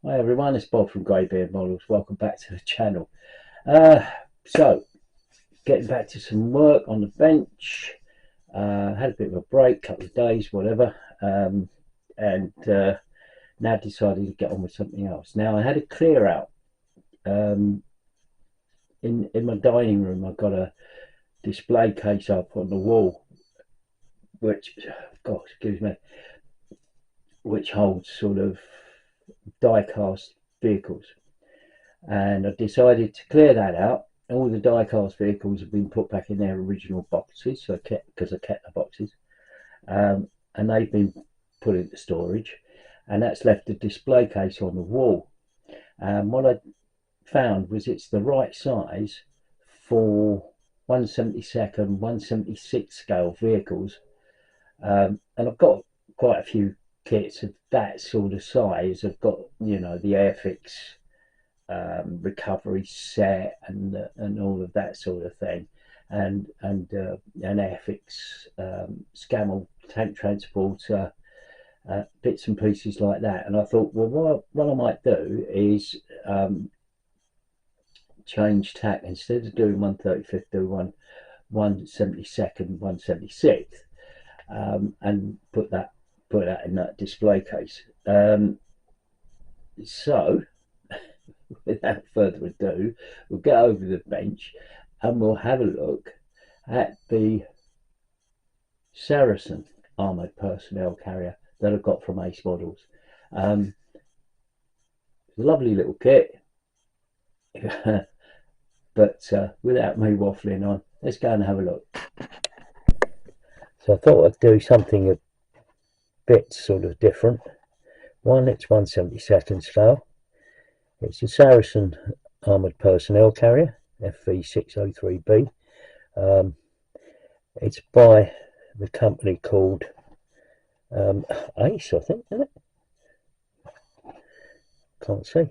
Hi everyone, it's Bob from Greybeard Models. Welcome back to the channel. So, getting back to some work on the bench. Had a bit of a break, couple of days, whatever, and now decided to get on with something else. Now I had a clear out. In my dining room, I've got a display case up on the wall, which, God, excuse me, which holds sort of die-cast vehicles, and I decided to clear that out. All the die-cast vehicles have been put back in their original boxes, so because I kept the boxes, and they've been put into storage, and that's left a display case on the wall. What I found was it's the right size for 1/72, 1/76 scale vehicles, and I've got quite a few kits of that sort of size. I've got, you know, the Airfix recovery set and all of that sort of thing, and an Airfix scamel tank transporter, bits and pieces like that. And I thought, well, what I might do is change tack. Instead of doing 1/35, do 1/72, 1/76, and put that in that display case. So without further ado, we'll get over the bench and we'll have a look at the Saracen Armoured Personnel Carrier that I've got from Ace Models. Lovely little kit. But without me waffling on, let's go and have a look. So I thought I'd do something a bit sort of different. One, it's 1/72 scale. It's a Saracen Armoured Personnel Carrier, FV603B. It's by the company called Ace, I think, isn't it? Can't see.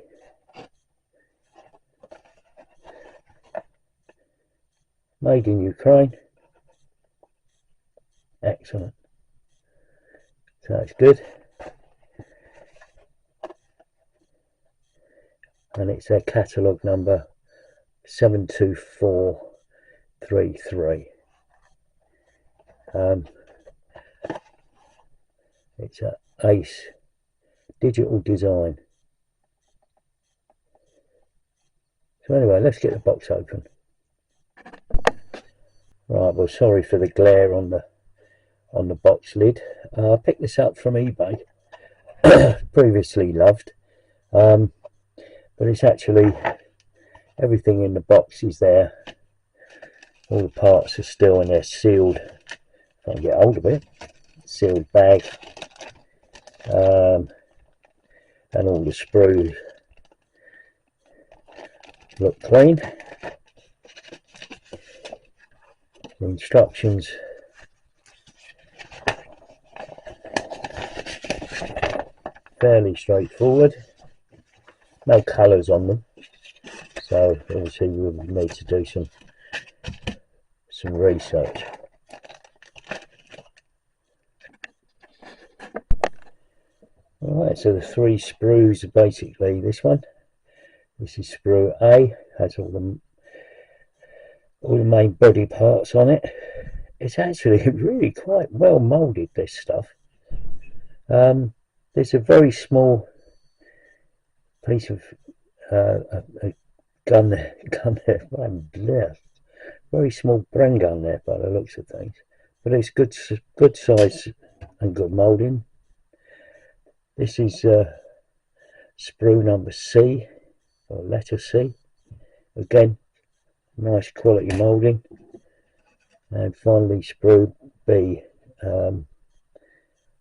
Made in Ukraine. Excellent. So that's good. And it's their catalogue number 72433. It's a Ace digital design. So anyway, let's get the box open. Right, well, sorry for the glare on the box lid. I picked this up from eBay. Previously loved, but it's actually, everything in the box is there. All the parts are still in their sealed, if I can get hold of it, sealed bag, and all the screws look clean. The instructions fairly straightforward, no colours on them, so obviously we'll need to do some research. Alright, so the three sprues are basically this one. This is sprue A, has all the main body parts on it. It's actually really quite well moulded, this stuff. There's a very small piece of a gun there, very small Bren gun there by the looks of things, but it's good size and good moulding. This is sprue number C, or letter C. Again, nice quality moulding. And finally sprue B,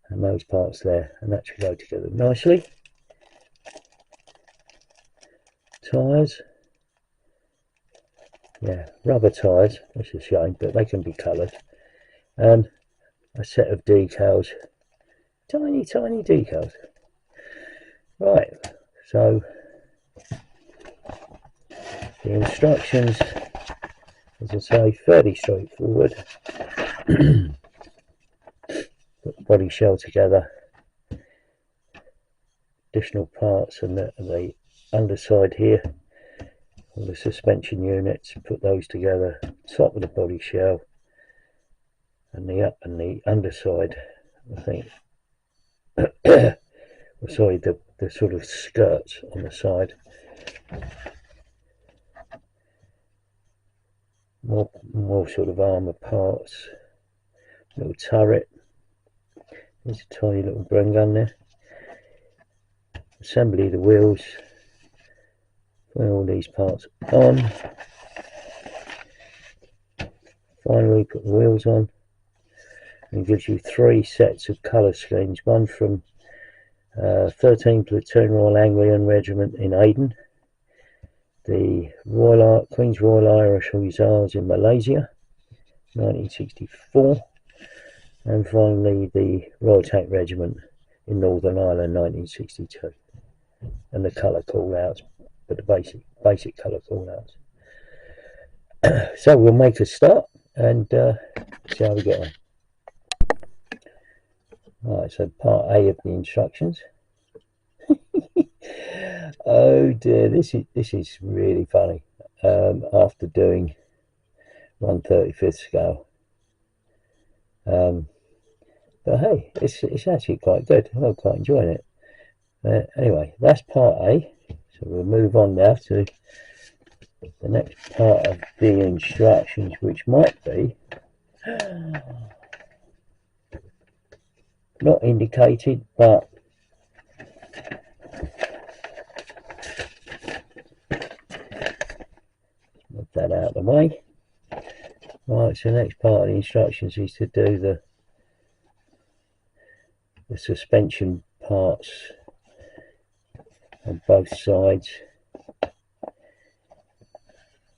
and those parts there, and that should go together nicely. Tyres, yeah, rubber tyres, that's a shame, but they can be coloured. And a set of decals, tiny decals. Right, so the instructions, as I say, fairly straightforward. Put the body shell together, additional parts and the underside here, all the suspension units, put those together, top of the body shell and the underside, I think. Sorry, the sort of skirts on the side. More sort of armour parts. Little turret. There's a tiny little Bren gun there. Assembly of the wheels. Put all these parts on. Finally put the wheels on. And it gives you 3 sets of colour schemes. One from 13th Platoon Royal Anglian Regiment in Aden. The Queen's Royal Irish Hussars in Malaysia, 1964. And finally the Royal Tank Regiment in Northern Ireland, 1962. And the colour call-outs, but the basic colour call-outs. So we'll make a start and see how we get on. Right, so part A of the instructions. Oh dear, this is really funny. After doing 1/35 scale, but hey, it's actually quite good. I'm quite enjoying it. Anyway, that's part A. So we'll move on now to the next part of the instructions, which might be not indicated, but move that out of the way. Right, so the next part of the instructions is to do the suspension parts on both sides,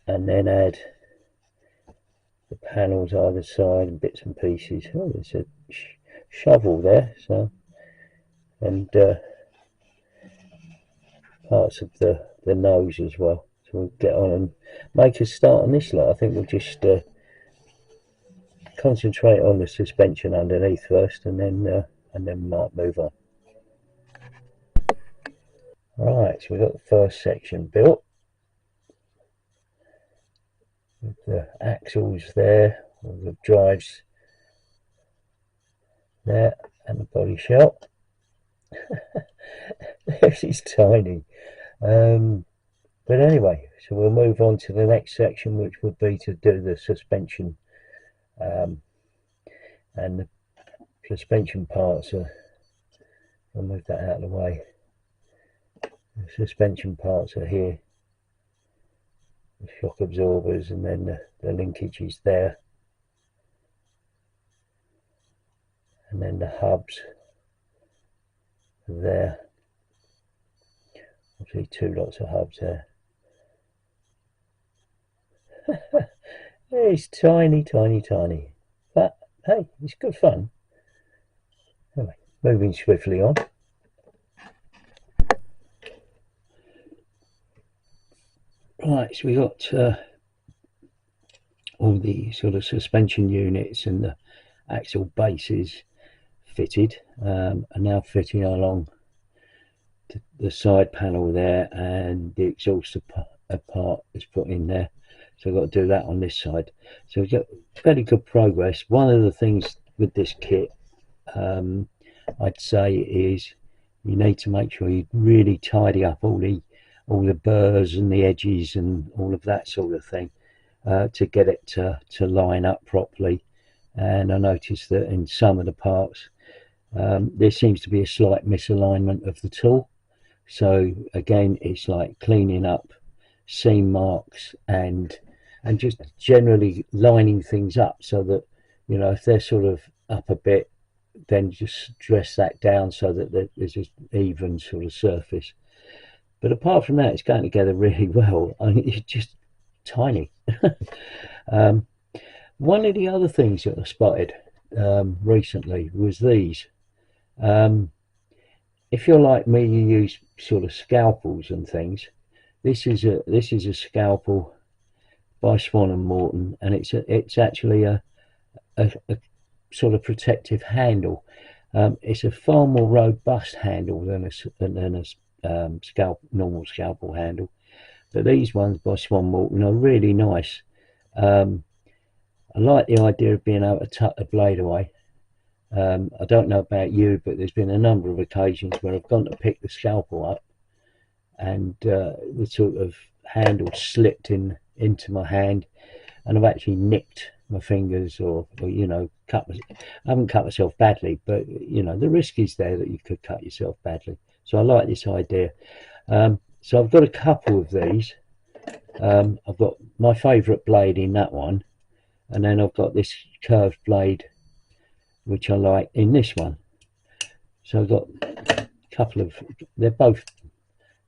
and then add the panels either side and bits and pieces. Oh, there's a shovel there, so, and parts of the nose as well. So we'll get on and make a start on this lot. I think we'll just concentrate on the suspension underneath first, and then might move on. Right, so we've got the first section built with the axles there, all the drives there, and the body shell. This is tiny, but anyway, so we'll move on to the next section, which would be to do the suspension, and the suspension parts are, I'll move that out of the way. The suspension parts are here, the shock absorbers, and then the linkages there, and then the hubs there. Obviously 2 lots of hubs there. It's tiny, but hey, it's good fun. Anyway, moving swiftly on. Right, so we got all the sort of suspension units and the axle bases fitted, and now fitting along the side panel there, and the exhaust part is put in there. So I've got to do that on this side. So we've got fairly good progress. One of the things with this kit, I'd say, is you need to make sure you really tidy up all the burrs and the edges and all of that sort of thing, to get it to line up properly. And I noticed that in some of the parts there seems to be a slight misalignment of the tool. So again, it's like cleaning up seam marks and just generally lining things up, so that, you know, if they're sort of up a bit, then just dress that down so that there's an even sort of surface. But apart from that, it's going together really well. I mean, it's just tiny. One of the other things that I spotted recently was these. If you're like me, you use sort of scalpels and things. This is a scalpel by Swann Morten, and it's actually a sort of protective handle. It's a far more robust handle than a normal scalpel handle, but these ones by Swann Morten are really nice. I like the idea of being able to tuck the blade away. I don't know about you, but there's been a number of occasions where I've gone to pick the scalpel up and the sort of handle slipped into my hand, and I've actually nicked my fingers, or you know, I haven't cut myself badly, but you know, the risk is there that you could cut yourself badly. So I like this idea. So I've got a couple of these. I've got my favourite blade in that one, and then I've got this curved blade which I like in this one. So I've got a couple of, they're both,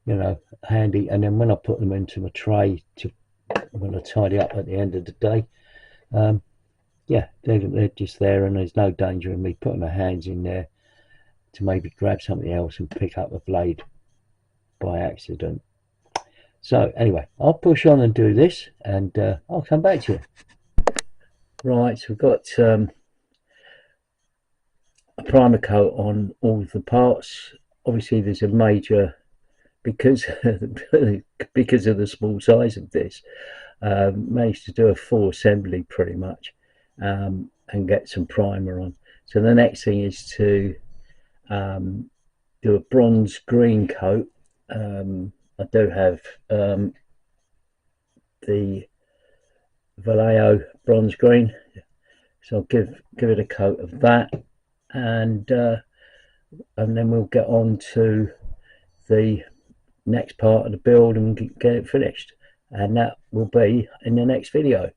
you know, handy, and then when I put them into my tray when I tidy up at the end of the day, yeah, they're just there, and there's no danger in me putting my hands in there to maybe grab something else and pick up a blade by accident. So anyway, I'll push on and do this, and I'll come back to you. Right, so we've got a primer coat on all of the parts. Obviously there's a major, because of the small size of this, managed to do a full assembly pretty much, and get some primer on. So the next thing is to do a bronze green coat. I do have the Vallejo bronze green, so I'll give it a coat of that, and then we'll get on to the next part of the build and get it finished, and that will be in the next video.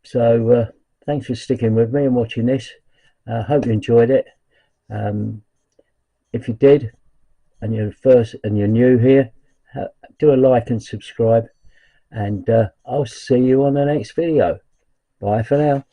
So thanks for sticking with me and watching this. Hope you enjoyed it. If you did, and you're new here, do a like and subscribe, and I'll see you on the next video. Bye for now.